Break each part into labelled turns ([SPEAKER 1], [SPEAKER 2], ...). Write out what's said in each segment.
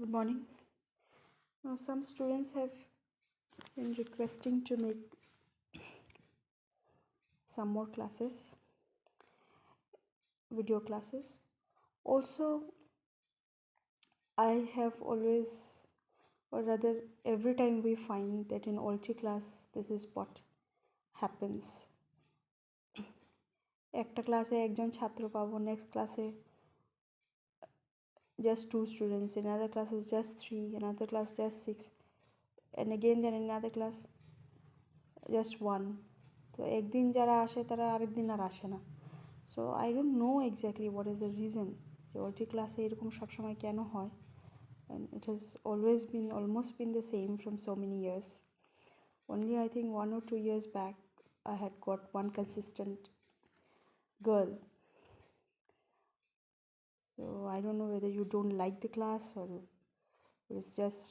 [SPEAKER 1] Good morning. Now, some students have been requesting to make some more classes, video classes. Also, I have always, or rather, every time we find that in AltE class, this is what happens. একটা ক্লাসে একজন ছাত্র পাবো, next ক্লাসে just 2 students, in another class is just 3, another class just 6, and again then in another class just 1. তো একদিন যারা আসে তারা আরেকদিন আর আসে না। So I don't know exactly what is the reason যে AltE ক্লাসে এরকম সবসময় কেন হয়, and it has almost been the same from so many years. Only I think 1 or 2 years back I had got one consistent girl. So I don't know whether you don't like the class or it's just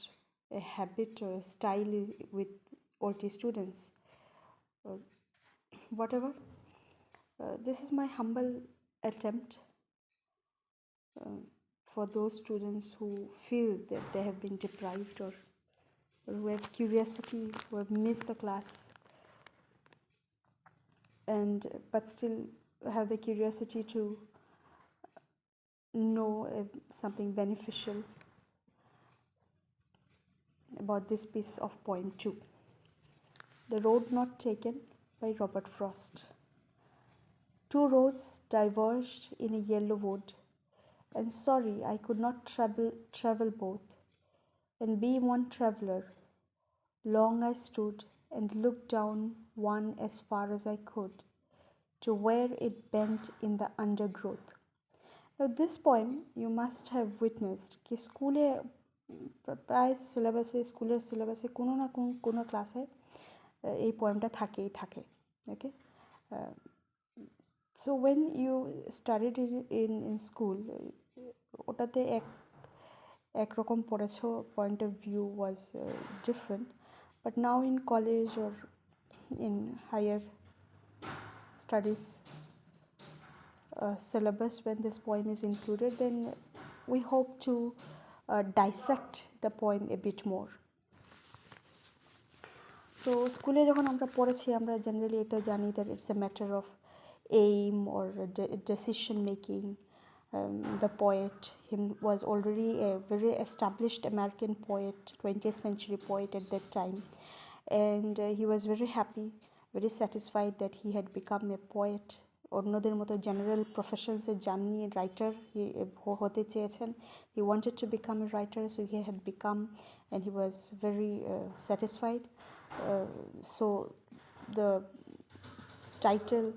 [SPEAKER 1] a habit or a style with AltE students or whatever. This is my humble attempt for those students who feel that they have been deprived or who have curiosity, who have missed the class, but still have the curiosity to know something beneficial about this piece of poem 2. The Road Not Taken by Robert Frost. Two roads diverged in a yellow wood, and sorry I could not travel both, and be one traveler. Long I stood and looked down one as far as I could, to where it bent in the undergrowth. Now this poem you must have witnessed कि স্কুলে প্রায় স্কুলের সিলেবাসে কোনো না কোনো ক্লাসে এই পোয়েমটা থাকেই থাকে, ওকে? So when you studied it in school, ওটাতে একরকম পড়েছো, point of view was different, but now in college or in higher studies syllabus, when this poem is included, then we hope to dissect the poem a bit more. So স্কুলে যখন আমরা পড়েছি আমরা generally এটা জানি that it's a matter of aim or decision making. The poet, him was already a very established American poet, 20th century poet at that time, and he was very happy, very satisfied that he had become a poet. অন্যদের মতো general প্রফেশনসে যাননি, writer হতে চেয়েছেন. He wanted to become a writer, so he had become, and he was very satisfied. So the title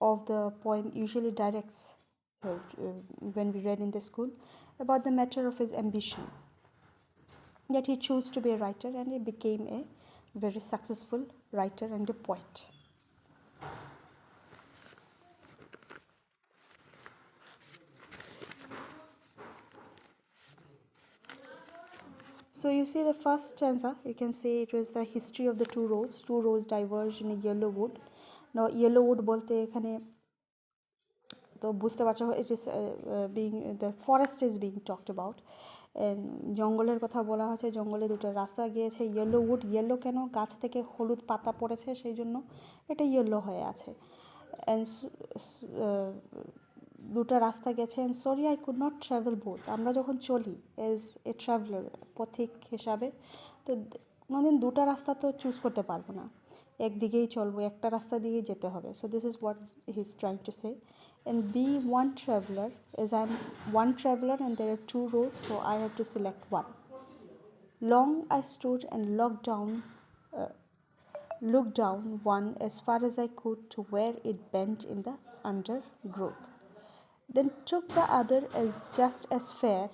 [SPEAKER 1] of the poem usually directs, when we read in the school, about the matter of his ambition, that he chose to be a writer, and he became a very successful writer and a poet. So you see the first stanza, you can say it was the history of the two roads. Two roads diverged in a yellow wood. Now yellow wood বলতে এখানে তো বুঝতে পারছো, it is being, the forest is being talked about, and জঙ্গলের কথা বলা হচ্ছে. জঙ্গলে দুটো রাস্তা গিয়েছে, ইয়েলো উড, ইয়েলো কেন, গাছ থেকে হলুদ পাতা পড়েছে সেই জন্য এটা ইয়েলো হয়ে আছে. অ্যান্ড দুটো রাস্তা গেছে, and sorry I could not travel both. আমরা যখন চলি এজ এ ট্রাভেলার, পথিক হিসাবে, তো কোনোদিন দুটো রাস্তা তো চুজ করতে পারবো না, একদিকেই চলবো, একটা রাস্তা দিয়েই যেতে হবে. So this is what he is trying to say. And be one traveler, as I'm one traveler and there are two roads, so I have to select one. Long I stood and looked down one as far as I could, to where it bent in the undergrowth. Then took the other as just as fair,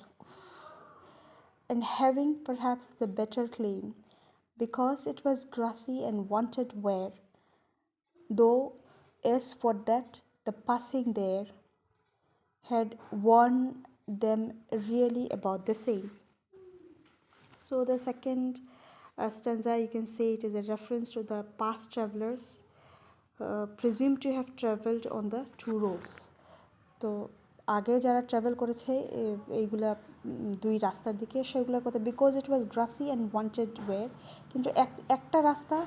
[SPEAKER 1] and having perhaps the better claim, because it was grassy and wanted wear, though as for that the passing there had worn them really about the same. So the second stanza, you can say it is a reference to the past travelers presumed to have traveled on the two roads. তো আগে যারা travel করেছে এইগুলা দুই রাস্তার দিকে সেগুলোর কথা, because it was grassy and wanted way, কিন্তু একটা রাস্তা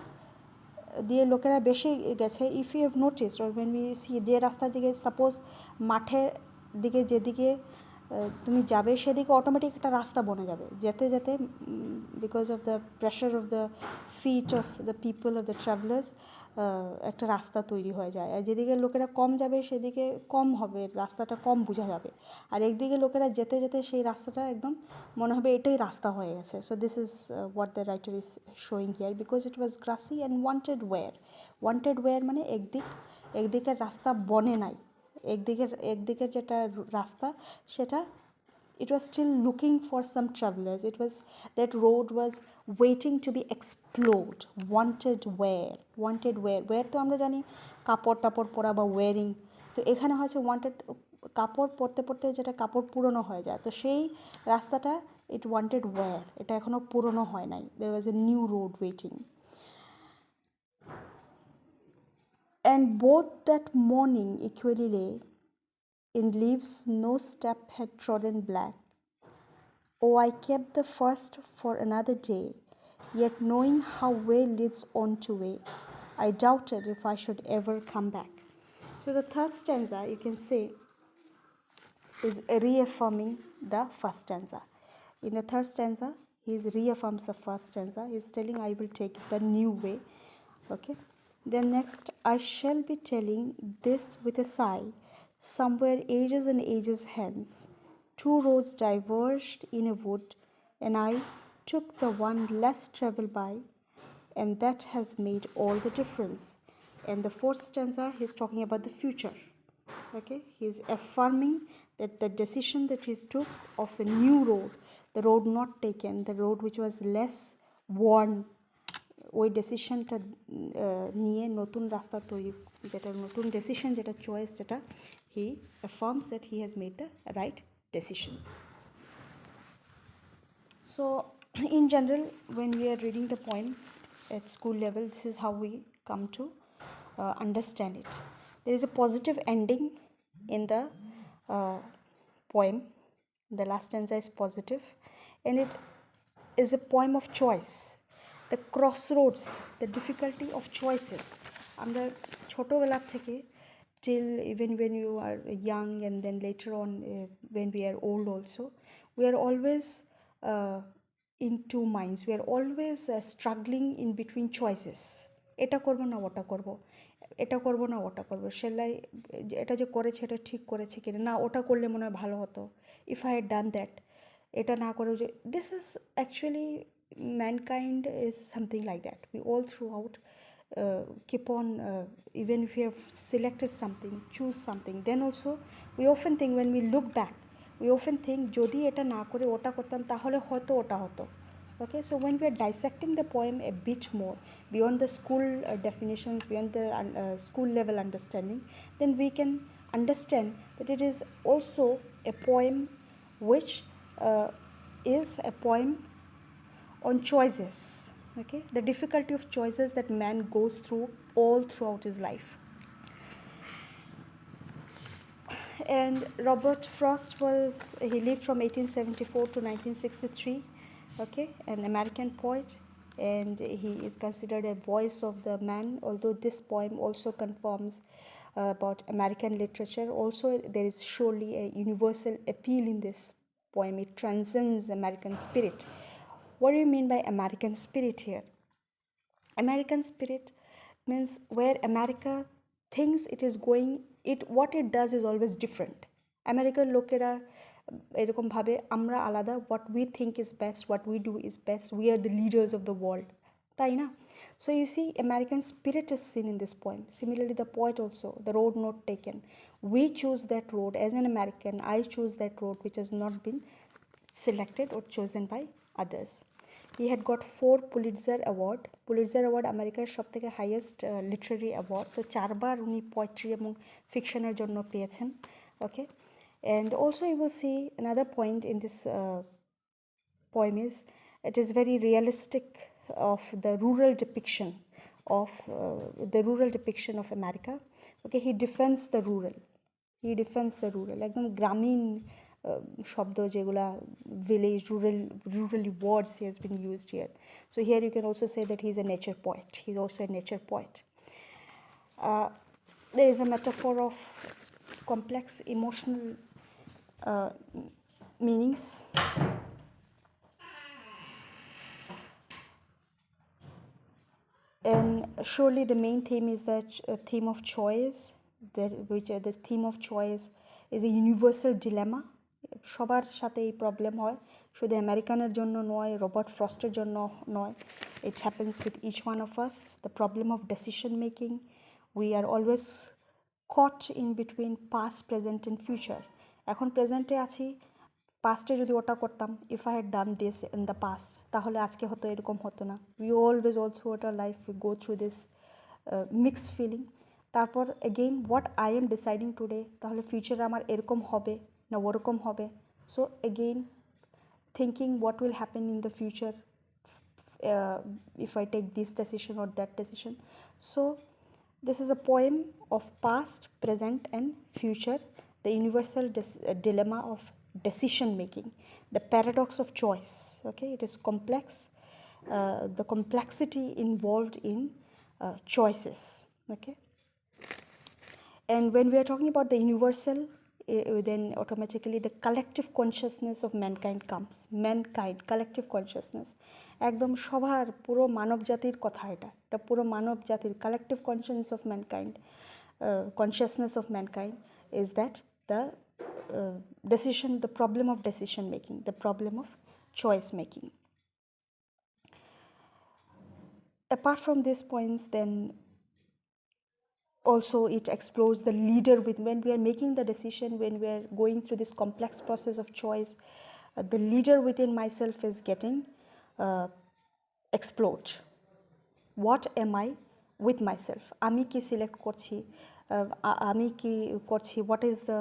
[SPEAKER 1] দিয়ে লোকেরা বেশি গেছে। If you have notice or when we see, যে রাস্তার দিকে সাপোজ মাঠের দিকে যেদিকে তুমি যাবে সেদিকে অটোমেটিক একটা রাস্তা বনে যাবে যেতে যেতে, because of the pressure of the feet of the people of the travellers, একটা রাস্তা তৈরি হয়ে যায়। আর যেদিকে লোকেরা কম যাবে সেদিকে কম হবে, রাস্তাটা কম বোঝা যাবে। আর একদিকে লোকেরা যেতে যেতে সেই রাস্তাটা একদম মনে হবে এটাই রাস্তা হয়ে গেছে। So this is what the writer is showing here, because it was grassy and wanted wear মানে একদিকের রাস্তা বনে নাই, একদিকের যেটা রাস্তা সেটা, it was still looking for some travelers. That road was waiting to be explored. Wear তো আমরা জানি কাপড় টাপড় পরা বা ওয়ারিং, তো এখানে হচ্ছে ওয়ান্টেড, কাপড় পরতে পরতে যেটা কাপড় পুরনো হয়ে যায়, তো সেই রাস্তাটা ইট ওয়ান্টেড ওয়্যার, এটা এখনও পুরনো হয় নাই। there was a new road waiting. And both that morning equally lay in leaves no step had trodden black. Oh, I kept the first for another day, yet knowing how way leads on to way, I doubted if I should ever come back. So the third stanza, you can say, is reaffirming the first stanza. In the third stanza, he reaffirms the first stanza. He is telling, I will take the new way. Okay. Then next, I shall be telling this with a sigh, somewhere ages and ages hence, two roads diverged in a wood, and I took the one less traveled by, and that has made all the difference. And the fourth stanza, he's talking about the future. Okay, he's affirming that the decision that he took of a new road, the road not taken, the road which was less worn, ওই ডেসিশনটা নিয়ে নতুন রাস্তা তৈরি, যেটা নতুন decision, যেটা choice, যেটা হি affirms that he has made the right decision. So in general, when we are reading the poem at school level, this is how we come to understand it. There is a positive ending in the poem. The last stanza is positive, and it is a poem of choice. The crossroads, the difficulty of choices. আমরা ছোটোবেলা থেকে till even when you are young, and then later on when we are old also, we are always in two minds. We are always struggling in between choices. এটা করব না ওটা করব, এটা করব না ওটা করব, সেলাই এটা যে করেছে এটা ঠিক করেছে কিনা, না ওটা করলে মনে হয় ভালো হতো, if I had done that, এটা না করে যে, this is actually mankind is something like that. We all throughout keep on, even if we have selected something, choose something, then also we often think, when we look back, we often think যদি এটা না করে ওটা করতাম তাহলে হয়তো ওটা হতো। Okay, so when we are dissecting the poem a bit more beyond the school definitions, beyond the school level understanding, then we can understand that it is also a poem which is a poem on choices. Okay, the difficulty of choices that man goes through all throughout his life. And Robert Frost he lived from 1874 to 1963. Okay, an American poet, and he is considered a voice of the man, although this poem also confirms about American literature. Also, there is surely a universal appeal in this poem. It transcends American spirit. What do you mean by American spirit here? American spirit means where America thinks it is going, what it does is always different. American লোকেরা এরকম ভাবে আমরা আলাদা, what we think is best, what we do is best, we are the leaders of the world, তাই না? So you see, American spirit is seen in this poem. Similarly, the poet also, the road not taken, we choose that road. As an American, I choose that road which has not been selected or chosen by others. He had got 4 Pulitzer Award. Pulitzer Award আমেরিকার সবথেকে highest Literary award, তো 4 বার উনি poetry এবং ফিকশনের জন্য পেয়েছেন। ওকে, and also you will see another point in this poem is it is very realistic of the rural depiction of America. Okay, he defends the rural. He defence the rural, একদম গ্রামীণ শব্দ যেগুলা village, rurally words he has been used here. So here you can also say that he is a nature poet. He is also a nature poet. There is a metaphor of complex emotional meanings. And surely the main theme is that theme of choice, the theme of choice is a universal dilemma. সবার সাথে এই problem হয়, শুধু আমেরিকানের জন্য নয়, Robert ফ্রস্টের জন্য নয়, it happens with each one of us. The problem of decision making, we are always caught in between past, present and future. এখন প্রেজেন্টে আছি, পাস্টে যদি ওটা করতাম, if I had done this in the past, তাহলে আজকে হয়তো এরকম হতো না। We always all through our life we go through this mixed feeling. তারপর again what I am deciding today, তাহলে ফিউচারে আমার এরকম হবে না ওরকম হবে। So again thinking what will happen in the future if I take this decision or that decision. So this is a poem of past, present and future, the universal dilemma of decision making, the paradox of choice. Okay, it is complex, the complexity involved in choices. Okay, and when we are talking about the universal, then automatically the collective consciousness of mankind comes. Mankind, collective consciousness, একদম সবার পুরো মানব জাতির কথা, এটা পুরো মানব জাতির collective consciousness of mankind is that the decision, the problem of decision making, the problem of choice making. Apart from these points, then also it explores the leader when we are making the decision, when we are going through this complex process of choice, the leader within myself is getting explored. What am I with myself? আমি কি select করছি, আমি কি করছি, what is the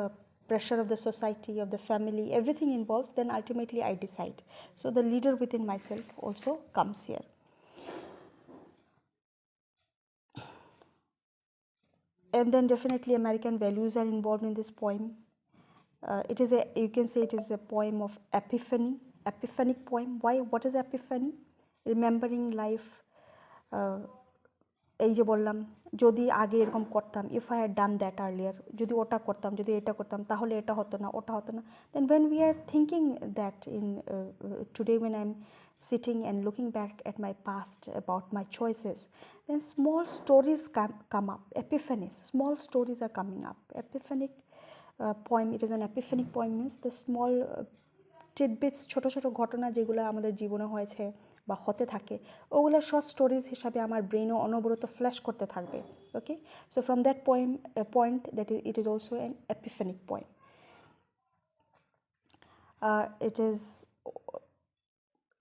[SPEAKER 1] pressure of the society, of the family, everything involves, then ultimately I decide. So the leader within myself also comes here. And then definitely American values are involved in this poem. It is you can say it is a poem of epiphany, epiphanic poem. Why? What is epiphany? Remembering life. এই যে বললাম, যদি আগে এরকম করতাম, if I had done that earlier, যদি ওটা করতাম, যদি এটা করতাম, তাহলে এটা হতো না, ওটা হতো না। দেন when we are thinking that in today when I'm sitting and looking back at my past about my choices, then small stories come up, epiphanies, small stories are coming up. Epiphanic poem, it is an epiphanic poem means the small tidbits, ছোটো ছোটো ঘটনা যেগুলো আমাদের জীবনে হয়েছে বা হতে থাকে, ওগুলো শর্ট স্টোরিজ হিসাবে আমার ব্রেনও অনবরত ফ্ল্যাশ করতে থাকবে। Okay, so from that point that it is also an epiphanic poem. It is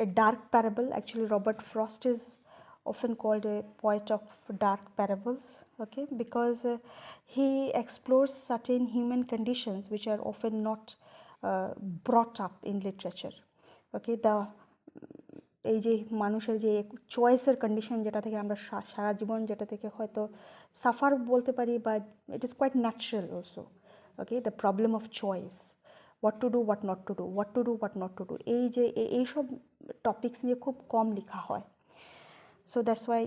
[SPEAKER 1] a dark parable. Actually, Robert Frost is often called a poet of dark parables, okay, because he explores certain human conditions which are often not brought up in literature. Okay, এই যে মানুষের যে চয়েসের condition, যেটা থেকে আমরা সারা জীবন যেটা থেকে হয়তো সাফার বলতে পারি, বা it is quite natural also. Okay, the problem of choice, what to do, what not to do, what to do, what not to do, এই যে এইসব টপিকস নিয়ে খুব কম লেখা হয়। So that's why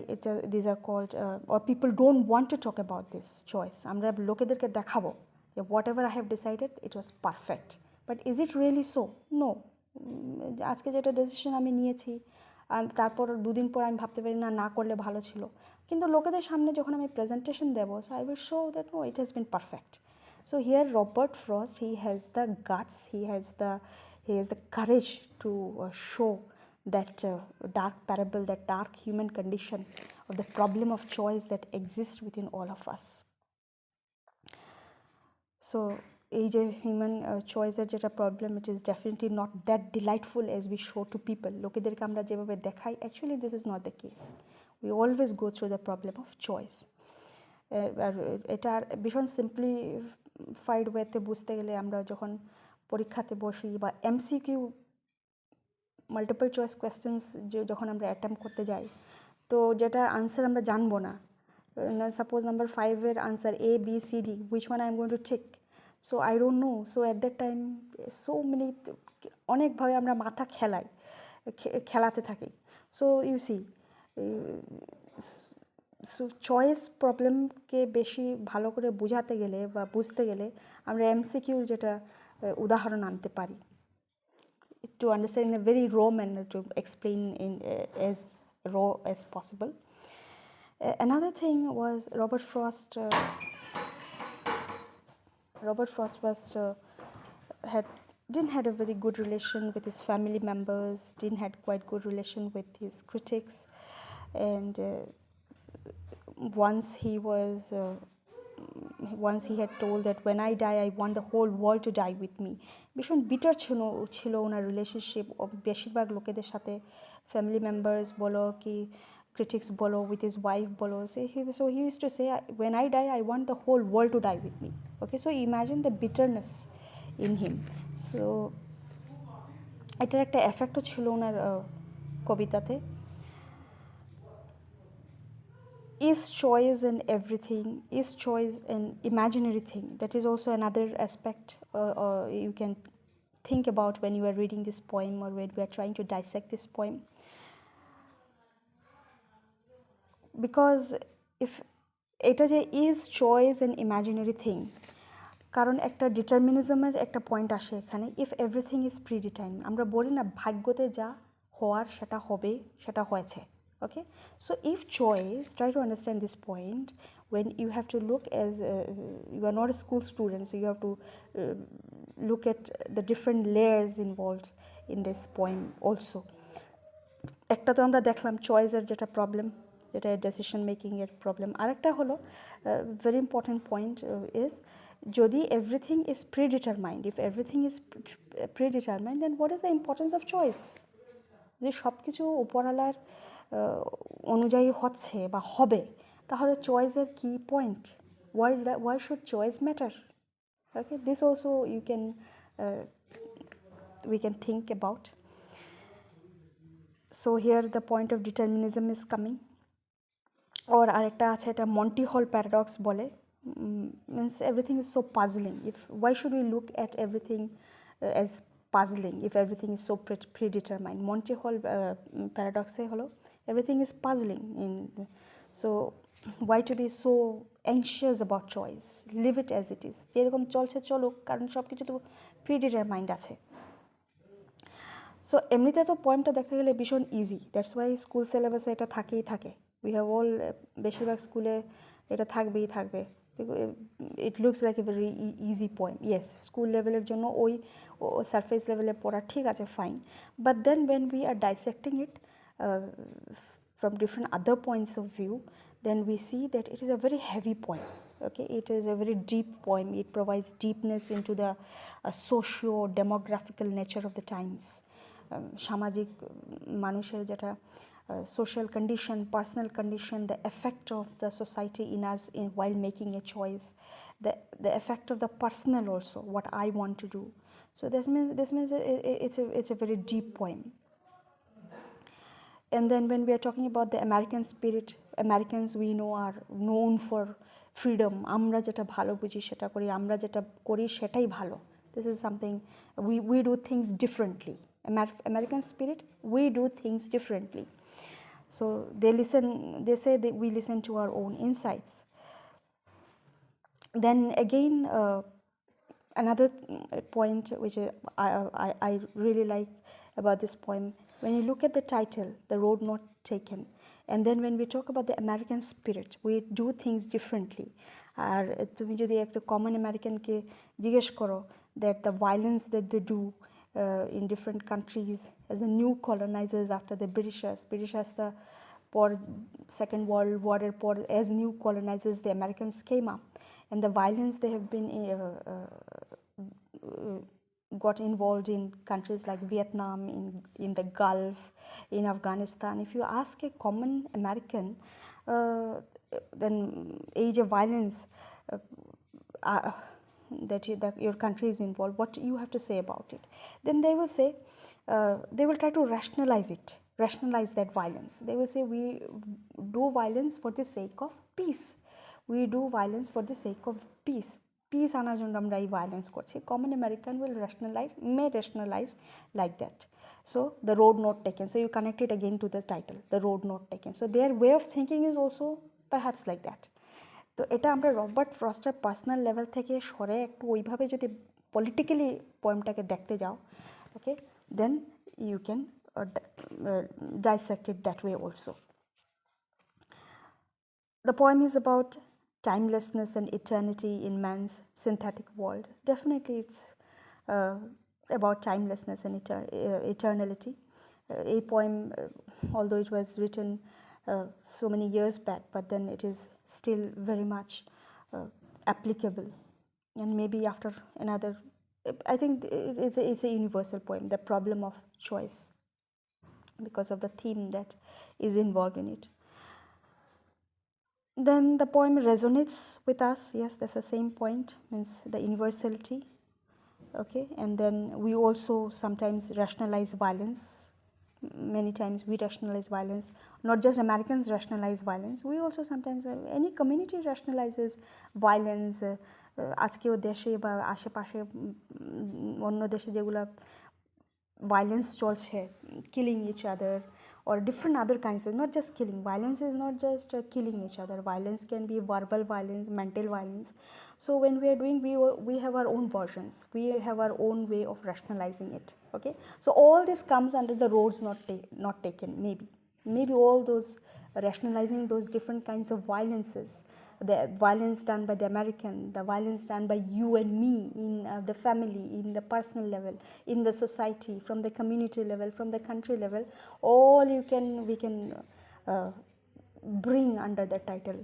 [SPEAKER 1] these are called, or people don't want to talk about this choice. আমরা লোকেদেরকে দেখাবো যে whatever I have decided it was perfect, but is it really so? No. আজকে যেটা ডিসিশন আমি নিয়েছি, আর তারপর দুদিন পর আমি ভাবতে পারি না, না করলে ভালো ছিল, কিন্তু লোকেদের সামনে যখন আমি প্রেজেন্টেশন দেবো, so I will show that no, it has been perfect. So here Robert Frost, he has the guts, he has the courage to show that dark parable, that dark human condition of the problem of choice that exists within all of us. So এই যে human চয়েসের যেটা problem, it is definitely not that delightful as we show to people. লোকেদেরকে আমরা যেভাবে দেখাই, actually this is not the case. We always go through the problem of choice. আর এটার ভীষণ সিম্পলিফাইড ওয়েতে বুঝতে গেলে, আমরা যখন পরীক্ষাতে বসি বা এমসিকিউ মাল্টিপল চয়েস কোয়েশ্চেন্স যখন আমরা অ্যাটেম্প করতে যাই, তো যেটা আনসার আমরা জানবো না, সাপোজ নাম্বার 5-এর answer A, B, C, D, which one I am going to tick? So I don't know. So at that time so many অনেকভাবে আমরা মাথা খেলাতে থাকি. So you see, so choice প্রবলেমকে বেশি ভালো করে বোঝাতে গেলে বা বুঝতে গেলে আমরা এমসিকিউর যেটা উদাহরণ আনতে পারি to understand in a very raw manner, to explain in as raw as possible. Another thing was Robert Frost was didn't had a very good relation with his family members, didn't had quite good relation with his critics, and once he had told that when I die I want the whole world to die with me. ভীষণ bitter ছিল ওনার relationship বেশিরভাগ লোকেদের সাথে, family members বলো কি critics bolo, with his wife bolo. So he used to say, when I die I want the whole world to die with me. Okay, so imagine the bitterness in him. So এটার একটা এফেক্টও ছিল ওনার কবিতাতে. Is choice in everything? Is choice an imaginary thing? That is also another aspect you can think about when you are reading this poem or when we are trying to dissect this poem. Because if এটা যে is choice an imaginary thing, কারণ একটা ডিটারমিনিজমের একটা point আসে এখানে. If everything is প্রিডিটাইম, আমরা বলি না ভাগ্যতে যা হওয়ার সেটা হবে, সেটা হয়েছে. Okay, so if choice, try to understand this point when you have to look as you are not a school student, so you have to look at the different layers involved in this poem also. একটা তো আমরা দেখলাম চয়েসের যেটা problem, যেটা decision making এর problem. আরেকটা হলো very important point is যদি everything is predetermined, if everything is predetermined then what is the importance of choice? যে সব কিছু উপরওয়ালার অনুযায়ী হচ্ছে বা হবে, তাহলে চয়েসের কি point? Why should choice matter? Okay, this also you can we can think about. So here the point of determinism is coming. Or arekta ache eta Monty Hall paradox bole, means everything is so puzzling. Why should we look at everything as puzzling if everything is so predetermined? Monty Hall paradox e holo everything is puzzling so why to be so anxious about choice? Leave it as it is, যেরকম চলছে চলুক, কারণ সব কিছু তো predetermined আছে. So এমনিতে তো পয়েন্টটা দেখা গেলে ভীষণ ইজি, দ্যাটস ওয়াই স্কুল সিলেবাসে এটা থাকেই থাকে. উই হ্যাভ অল, বেশিরভাগ স্কুলে এটা থাকবেই থাকবে. It looks like a very easy poem. Yes, school লেভেলের জন্য ওই সারফেস লেভেলে পড়া ঠিক আছে, fine. But then when we are dissecting it from different other points of view, then we see that it is a very heavy poem. Okay, it is a very deep poem. It provides deepness into the socio-demographical nature of the times. সামাজিক মানুষের যেটা social condition, personal condition, the effect of the society in us while making a choice, the effect of the personal also, what I want to do. So this means it's a very deep poem. And then when we are talking about the American spirit, Americans we know are known for freedom. আমরা যেটা ভালো বুঝি সেটা করি, আমরা যেটা করি সেটাই ভালো. This is something, we do things differently. American spirit, we do things differently. So they say that we listen to our own insights. Then again, another point which I really like about this poem, when you look at the title, The Road Not Taken, and then when we talk about the American spirit, we do things differently. আর তুমি যদি একটা common আমেরিকানকে জিজ্ঞেস করো that the violence that they do in different countries as the new colonizers after the Britishers the পর Second World War এর পর as new colonizers the Americans came up, and the violence they have been got involved in countries like Vietnam, in the Gulf, in Afghanistan. If you ask a common American, then age of violence that your country is involved, what you have to say about it? Then they will say, they will try to rationalize that violence. They will say, we do violence for the sake of peace. We do violence for the sake of peace. Piece আনার জন্য আমরা এই violence করছি, common American may rationalize like that. So the road not taken, so you connect it again to the title, the road not taken. So their way of thinking is also perhaps like that. তো এটা আমরা Robert ফ্রস্টের personal level থেকে সরে একটু ওইভাবে যদি politically পোয়েমটাকে দেখতে যাও, okay, then you can dissect it that way also. The poem is about timelessness and eternity in man's synthetic world. Definitely it's about timelessness and eternality. A poem, although it was written so many years back, but then it is still very much applicable. And maybe after another, I think it's a universal poem, the problem of choice, because of the theme that is involved in it. Then the poem resonates with us. Yes, that's the same point, means the universality. Okay, and then we also sometimes rationalize violence. Many times we rationalize violence. Not just Americans rationalize violence. We also sometimes, any community rationalizes violence. আজকেও দেশে বা আশেপাশে অন্য দেশে যেগুলো violence চলছে, killing each other, or different other kinds of, not just killing. Violence is not just killing each other. Violence can be verbal violence, mental violence. So when we are doing, we have our own versions. We have our own way of rationalizing it. Okay. So all this comes under the roads not taken. Maybe all those rationalizing those different kinds of violences, the violence done by the American, the violence done by you and me in the family, in the personal level, in the society, from the community level, from the country level, all we can bring under the title,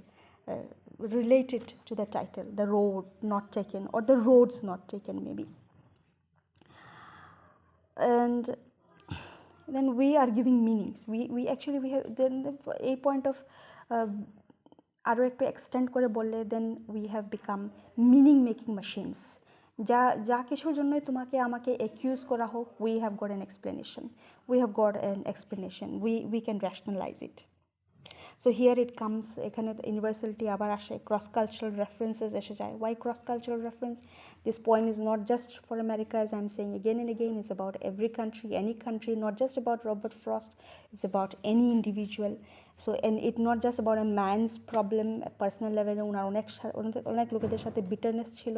[SPEAKER 1] related to the title, the road not taken, or the roads not taken maybe. And then we are giving meanings. We actually we have then a point of আরও একটু extend করে বললে, then we have become meaning making machines. যা কিছুর জন্যই তোমাকে আমাকে accuse করা হোক, we have got an explanation, we can rationalise it. So here it comes, এখানে ইউনিভার্সালিটি আবার আসে, ক্রস কালচারাল রেফারেন্সেস এসে যায়। Why cross cultural reference? This poem is not just for America, as I'm saying again and again, it's about every country, any country, not just about Robert Frost, it's about any individual. So, and it not just about a man's problem, personal লেভেলে ওনার অনেক লোকেদের সাথে bitterness ছিল,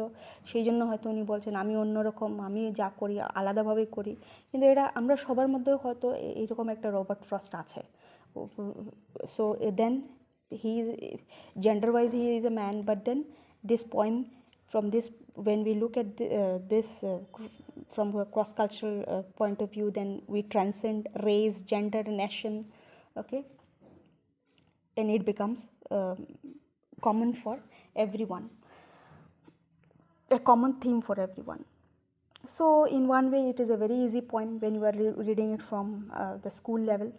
[SPEAKER 1] সেই জন্য হয়তো উনি বলছেন আমি অন্যরকম, আমি যা করি আলাদাভাবে করি। কিন্তু এটা আমরা সবার মধ্যেও হয়তো এইরকম একটা রবার্ট ফ্রস্ট আছে। So then he is, gender wise he is a man, but then this poem, from this, when we look at this from a cross cultural point of view, then we transcend race, gender, nation, okay, and it becomes common for everyone, a common theme for everyone. So in one way it is a very easy poem when you are reading it from the school level,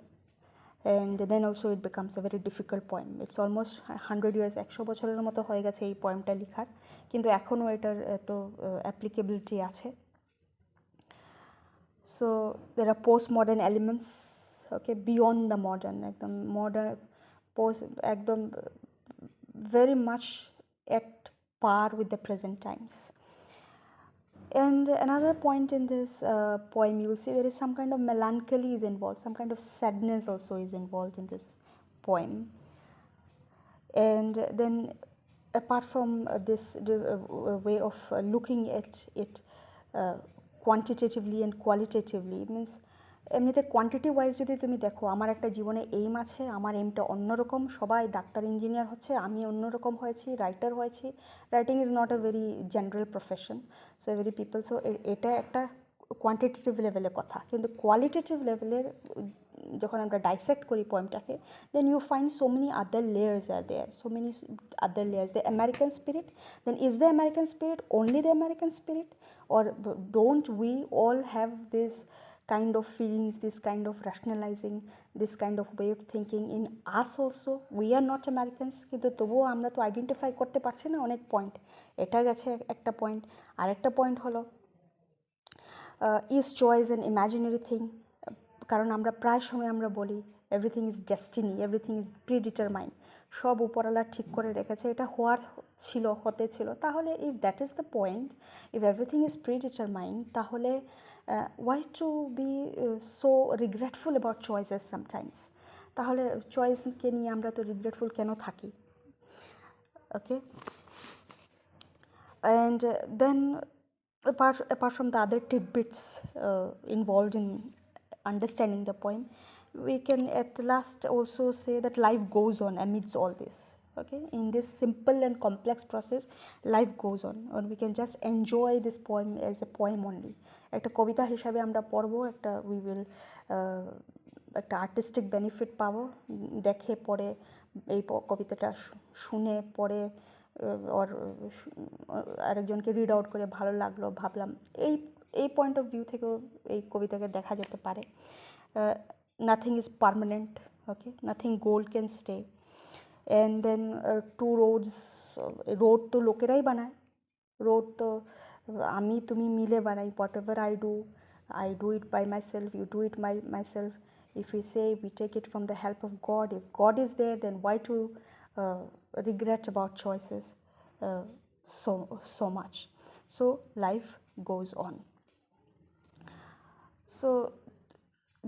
[SPEAKER 1] and then also it becomes a very difficult poem. It's almost 100 years, 100 বছরের মতো হয়ে গেছে এই পোয়েমটা লেখার, কিন্তু এখনও এটার এত অ্যাপ্লিকেবিলিটি আছে। So there are postmodern elements, okay, beyond the modern, একদম মডার্ন, একদম very much at par with the present times. And another point in this poem, you will see there is some kind of melancholy is involved, some kind of sadness also is involved in this poem. And then apart from this way of looking at it quantitatively and qualitatively, it means এমনিতে quantity wise যদি তুমি দেখো, আমার একটা জীবনে aim আছে, আমার এইমটা অন্যরকম, সবাই ডাক্তার ইঞ্জিনিয়ার হচ্ছে, আমি অন্যরকম হয়েছি, রাইটার হয়েছি। Writing is not a very general profession, so every people, so এটা একটা কোয়ান্টিটেটিভ লেভেলের কথা। কিন্তু কোয়ালিটেটিভ লেভেলের যখন আমরা ডাইসেক্ট করি পোয়েমটাকে, then you find so many other layers are there, so many other layers. The American spirit, then is the American spirit only the American spirit, or don't we all have this kind of feelings, this kind of rationalizing, this kind of way of thinking in us also? We are not Americans, কিন্তু তবুও আমরা তো identify করতে পারছি না অনেক point. এটা গেছে একটা পয়েন্ট। আর একটা পয়েন্ট হলো is choice an imaginary thing, কারণ আমরা প্রায় সময় আমরা বলি everything is destiny, everything is predetermined, সব উপরওয়ালা ঠিক করে রেখেছে, এটা হওয়ার ছিল, হতে ছিল, তাহলে if that is the point, if everything is predetermined, তাহলে why to be so regretful about choices sometimes? তাহলে চয়েসকে নিয়ে আমরা তো রিগ্রেটফুল কেন থাকি? ওকে, and then apart from the other tidbits involved in understanding the poem, we can at last also say that life goes on amidst all this. Okay, in this simple and complex process, life goes on, and we can just enjoy this poem as a poem only. একটা কবিতা হিসাবে আমরা পড়বো, একটা we will একটা artistic benefit পাবো, দেখে পড়ে এই কবিতাটা শুনে পড়ে ওর আরেকজনকে রিড আউট করে ভালো লাগলো, ভাবলাম, এই পয়েন্ট অফ ভিউ থেকেও এই কবিতাকে দেখা যেতে পারে। Nothing is permanent, okay, nothing gold can stay. And then two roads, road তো লোকেরাই বানায়, রোড তো আমি তুমি মিলে বানাই। Whatever I do it by myself, you do it myself. If we say we take it from the help of God, if God is there, then why to regret about choices so much? So life goes on. So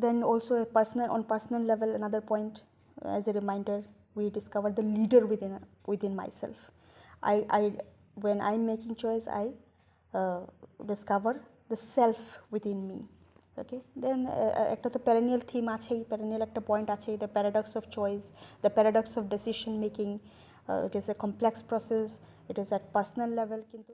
[SPEAKER 1] then also on personal level, another point, as a reminder, we discover the leader within myself. When I'm making choice, I discover the self within me. Okay, then একটা তো perennial theme আছেই, perennial একটা point আছেই, the paradox of choice, the paradox of decision making. It is a complex process, it is at personal level, কিন্তু